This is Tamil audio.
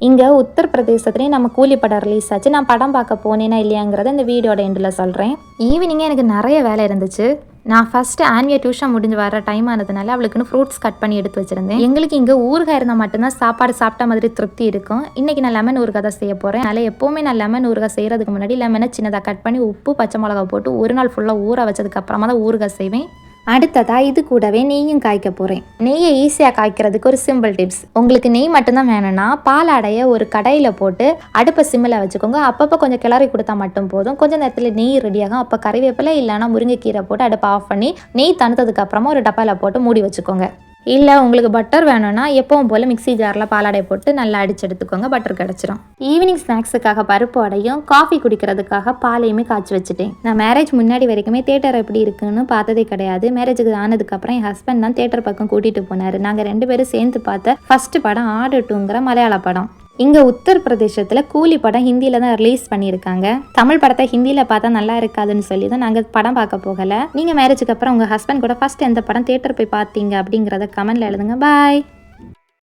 இங்கே உத்தரப்பிரதேசத்துலேயும் நம்ம கூலி படம் ரிலீஸ் ஆச்சு. நான் படம் பார்க்க போனேன்னா இல்லையாங்கிறத இந்த வீடியோட எண்டில் சொல்கிறேன். ஈவினிங்கே எனக்கு நிறைய வேலை இருந்துச்சு. நான் ஃபஸ்ட்டு ஆன்வியா டியூஷன் முடிஞ்சு வர டைம் ஆனதுனால அவளுக்குன்னு ஃப்ரூட்ஸ் கட் பண்ணி எடுத்து வச்சுருந்தேன். எங்களுக்கு இங்கே ஊறுகாய் இருந்தால் மட்டும்தான் சாப்பாடு சாப்பிட்ட மாதிரி திருப்தி இருக்கும். இன்றைக்கி நான் லெமன் ஊறுகாய் தான் செய்ய போகிறேன். அதனால் எப்போவுமே நான் லெமன் ஊறுகாய் செய்கிறதுக்கு முன்னாடி லெமனை சின்னதாக கட் பண்ணி உப்பு பச்சை மிளகா போட்டு ஒரு நாள் ஃபுல்லாக ஊற வச்சதுக்கப்புறமா தான் ஊறுகாய் செய்வேன். அடுத்ததாக இது கூடவே நெய்யும் காய்க்க போகிறேன். நெய்யை ஈஸியாக காய்க்கிறதுக்கு ஒரு சிம்பிள் டிப்ஸ். உங்களுக்கு நெய் மட்டும்தான் வேணும்னா பாலாடையை ஒரு கடையில் போட்டு அடுப்பை சிம்மில் வச்சுக்கோங்க. அப்பப்போ கொஞ்சம் கிளறி கொடுத்தா மட்டும் போதும். கொஞ்சம் நேரத்தில் நெய் ரெடியாகும். அப்போ கறிவேப்பிலை இல்லைனா முருங்கைக்கீரை போட்டு அடுப்பை ஆஃப் பண்ணி நெய் தணுத்ததுக்கு அப்புறமா ஒரு டப்பாவில் போட்டு மூடி வச்சுக்கோங்க. இல்லை உங்களுக்கு பட்டர் வேணும்னா எப்பவும் போல் மிக்ஸி ஜாரில் பாலாடை போட்டு நல்லா அடிச்சு எடுத்துக்கோங்க. பட்டர் கிடச்சிரும். ஈவினிங் ஸ்நாக்ஸுக்காக பருப்பு அடையும் காஃபி குடிக்கிறதுக்காக பாலையுமே காய்ச்சி வச்சுட்டேன். நான் மேரேஜ் முன்னாடி வரைக்குமே தேட்டர் எப்படி இருக்குன்னு பார்த்ததே கிடையாது. மேரேஜுக்கு ஆனதுக்கப்புறம் என் ஹஸ்பண்ட் தான் தேட்டர் பக்கம் கூட்டிகிட்டு போனார். நாங்கள் 2 பேரும் சேர்ந்து பார்த்த ஃபஸ்ட்டு படம் ஆடு 2ங்கிற மலையாள படம். இங்கே உத்தரப்பிரதேசத்தில் கூலி படம் ஹிந்தியில் தான் ரிலீஸ் பண்ணியிருக்காங்க. தமிழ் படத்தை ஹிந்தியில் பார்த்தா நல்லா இருக்காதுன்னு சொல்லி தான் நாங்கள் படம் பார்க்க போகலை. நீங்கள் மேரேஜுக்கு அப்புறம் உங்கள் ஹஸ்பண்ட் கூட ஃபஸ்ட் எந்த படம் தேட்டர் போய் பார்த்தீங்க அப்படிங்கிறத கமெண்ட்டில் எழுதுங்க. பாய்.